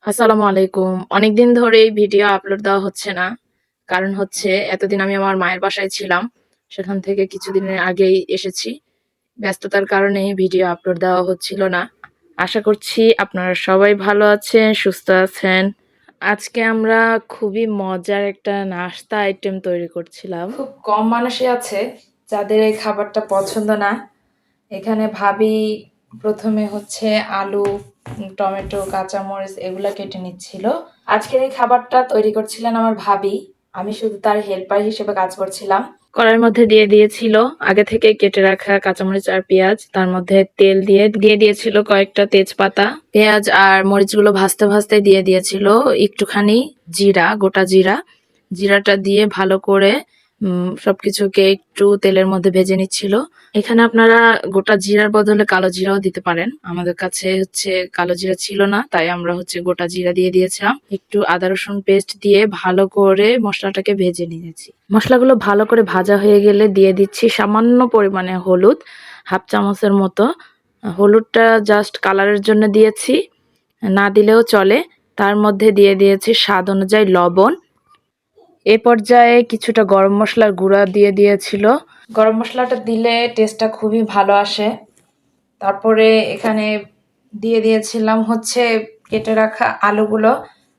আসসালামু আলাইকুম। অনেকদিন ধরেই ভিডিও আপলোড দেওয়া হচ্ছে না। কারণ হচ্ছে এতদিন আমি আমার মায়ের বাসায় ছিলাম। সেখান থেকে কিছুদিনের আগেই এসেছি। ব্যস্ততার কারণেই ভিডিও আপলোড দেওয়া হচ্ছিল না। আশা করছি আপনারা সবাই ভালো আছেন, সুস্থ আছেন। আজকে আমরা খুবই মজার একটা নাস্তা আইটেম তৈরি করছিলাম। খুব কম মানুষই আছে যাদের এই খাবারটা পছন্দ না। এখানে ভাবি প্রথমে হচ্ছে আলু, টমেটো, কাঁচামরিচ এগুলা কেটে নিচ্ছিল। আজকের এই খাবারটা তৈরি করছিলেন আমার ভাবি। আমি শুধু তার হেল্পার হিসেবে কাজ করছিলাম। কড়াইয়ের মধ্যে দিয়ে দিয়েছিল আগে থেকে কেটে রাখা কাঁচামরিচ আর পেঁয়াজ। তার মধ্যে তেল দিয়ে দিয়েছিল কয়েকটা তেজপাতা। পেঁয়াজ আর মরিচগুলো ভাজতে ভাজতে দিয়ে দিয়েছিল একটুখানি জিরা, গোটা জিরা। জিরাটা দিয়ে ভালো করে সবকিছুকে একটু তেলের মধ্যে ভেজে নিচ্ছিল। এখানে আপনারা গোটা জিরার বদলে কালো জিরাও দিতে পারেন। আমাদের কাছে হচ্ছে কালো জিরা ছিল না, তাই আমরা হচ্ছে গোটা জিরা দিয়ে দিয়েছিলাম। একটু আদা রসুন পেস্ট দিয়ে ভালো করে মশলাটাকে ভেজে নিয়েছি। মশলাগুলো ভালো করে ভাজা হয়ে গেলে দিয়ে দিচ্ছি সামান্য পরিমাণে হলুদ, হাফ চামচের মতো। হলুদটা জাস্ট কালারের জন্য দিয়েছি, না দিলেও চলে। তার মধ্যে দিয়ে দিয়েছি স্বাদ অনুযায়ী লবণ। এ পর্যায়ে কিছুটা গরম মশলার গুঁড়া দিয়ে দিয়েছিল। গরম মশলাটা দিলে টেস্টটা খুবই ভালো আসে। তারপরে এখানে দিয়ে দিয়েছিলাম হচ্ছে কেটে রাখা আলুগুলো।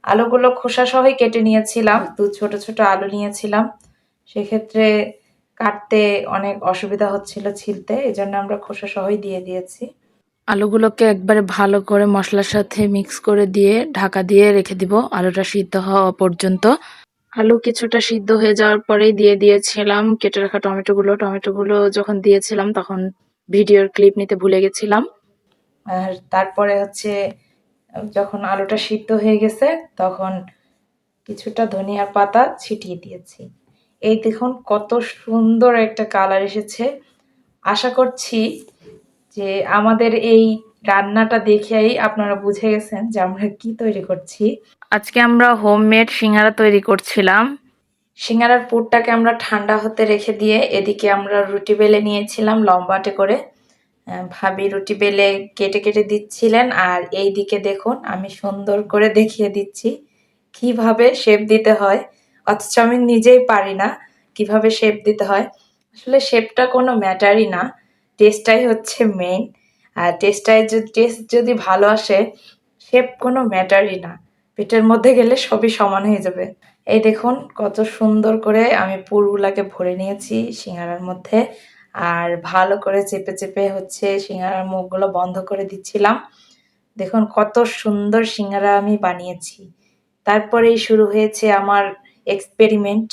আলুগুলো খোসা সহই কেটে নিয়েছিলাম। ছোট ছোট আলু নিয়েছিলাম। সেক্ষেত্রে কাটতে অনেক অসুবিধা হচ্ছিল ছিলতে, এজন্য আমরা খোসা সহই দিয়ে দিয়েছি। আলুগুলোকে একবারে ভালো করে মশলার সাথে মিক্স করে দিয়ে ঢাকা দিয়ে রেখে দিব আলুটা সিদ্ধ হওয়া পর্যন্ত। আলু কিছুটা সিদ্ধ হয়ে যাওয়ার পরেই দিয়ে দিয়েছিলাম কেটে রাখা টমেটোগুলো। টমেটোগুলো যখন দিয়েছিলাম তখন ভিডিওর ক্লিপ নিতে ভুলে গেছিলাম। আর তারপরে হচ্ছে যখন আলুটা সিদ্ধ হয়ে গেছে তখন কিছুটা ধনিয়ার পাতা ছিটিয়ে দিয়েছি। এই দেখুন কত সুন্দর একটা কালার এসেছে। আশা করছি যে আমাদের এই রান্নাটা দেখেই আপনারা বুঝে গেছেন যে আমরা কি তৈরি করছি। আজকে আমরা হোমমেড সিঙ্গারা তৈরি করছিলাম। সিঙ্গারার পুরটাকে আমরা ঠান্ডা হতে রেখে দিয়ে এদিকে আমরা রুটি বেলে নিয়েছিলাম লম্বাটে করে। ভাবি রুটি বেলে কেটে কেটে দিচ্ছিলেন, আর এই দিকে দেখুন আমি সুন্দর করে দেখিয়ে দিচ্ছি কিভাবে শেপ দিতে হয়। অথচ আমি নিজেই পারি না কিভাবে শেপ দিতে হয়। আসলে শেপটা কোনো ম্যাটারই না, টেস্টটাই হচ্ছে মেইন। আর টেস্ট যদি ভালো আসে, শেপ কোনো ম্যাটারই না। পেটের মধ্যে গেলে সবই সমান হয়ে যাবে। এই দেখুন কত সুন্দর করে আমি পুরগুলাকে ভরে নিয়েছি সিঙ্গারার মধ্যে। আর ভালো করে চেপে চেপে হচ্ছে সিঙ্গারার মুখগুলো বন্ধ করে দিচ্ছিলাম। দেখুন কত সুন্দর সিঙ্গারা আমি বানিয়েছি। তারপরেই শুরু হয়েছে আমার এক্সপেরিমেন্ট।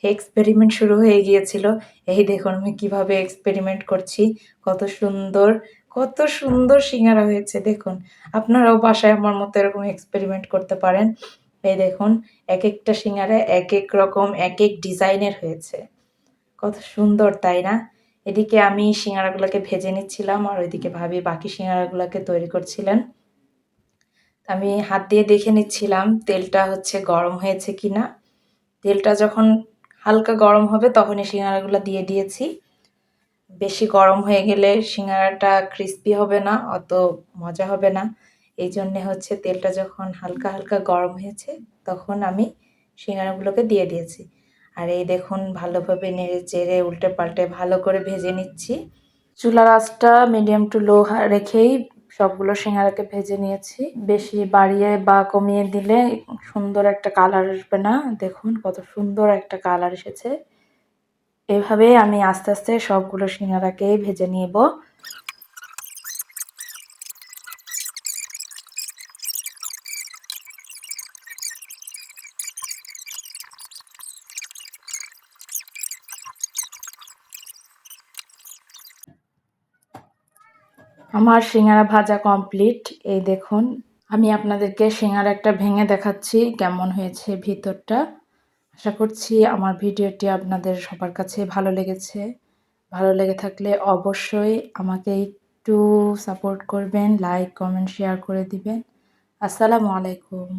এক্সপেরিমেন্ট শুরু হয়ে গিয়েছিল। এই দেখুন আমি কিভাবে এক্সপেরিমেন্ট করছি। কত সুন্দর, কত সুন্দর সিঙ্গারা হয়েছে দেখুন। আপনারাও বাসায় আমার মতো এরকম এক্সপেরিমেন্ট করতে পারেন। এই দেখুন এক একটা সিঙ্গারা এক এক রকম এক এক ডিজাইনের হয়েছে। কত সুন্দর তাই না? এদিকে আমি সিঙ্গারাগুলোকে ভেজে নিচ্ছিলাম আর ওইদিকে ভাবি বাকি সিঙ্গারাগুলোকে তৈরি করছিলেন। আমি হাত দিয়ে দেখে নিচ্ছিলাম তেলটা হচ্ছে গরম হয়েছে কিনা। তেলটা যখন হালকা গরম হবে তখনই সিঙ্গারাগুলো দিয়ে দিয়েছি। বেশি গরম হয়ে গেলে সিঙ্গারাটা ক্রিস্পি হবে না, অত মজা হবে না। এই জন্যে হচ্ছে তেলটা যখন হালকা হালকা গরম হয়েছে তখন আমি সিঙ্গারাগুলোকে দিয়ে দিয়েছি। আর এই দেখুন ভালোভাবে নেড়ে চেড়ে উল্টে পাল্টে ভালো করে ভেজে নিচ্ছি। চুলার আঁচটা মিডিয়াম টু লো রেখেই সবগুলো সিঙ্গারাকে ভেজে নিয়েছি। বেশি বাড়িয়ে বা কমিয়ে দিলে সুন্দর একটা কালার আসবে না। দেখুন কত সুন্দর একটা কালার এসেছে। এভাবে আমি আস্তে আস্তে সবগুলো সিঙ্গারাকেই ভেজে নিব। আমার সিঙ্গারা ভাজা কমপ্লিট। এই দেখুন আমি আপনাদেরকে সিঙ্গারা একটা ভেঙে দেখাচ্ছি কেমন হয়েছে ভিতরটা। আশা করছি আমার ভিডিওটি আপনাদের সবার কাছে ভালো লেগেছে। ভালো লেগে থাকলে অবশ্যই আমাকে একটু সাপোর্ট করবেন, লাইক কমেন্ট শেয়ার করে দিবেন। আসসালামু আলাইকুম।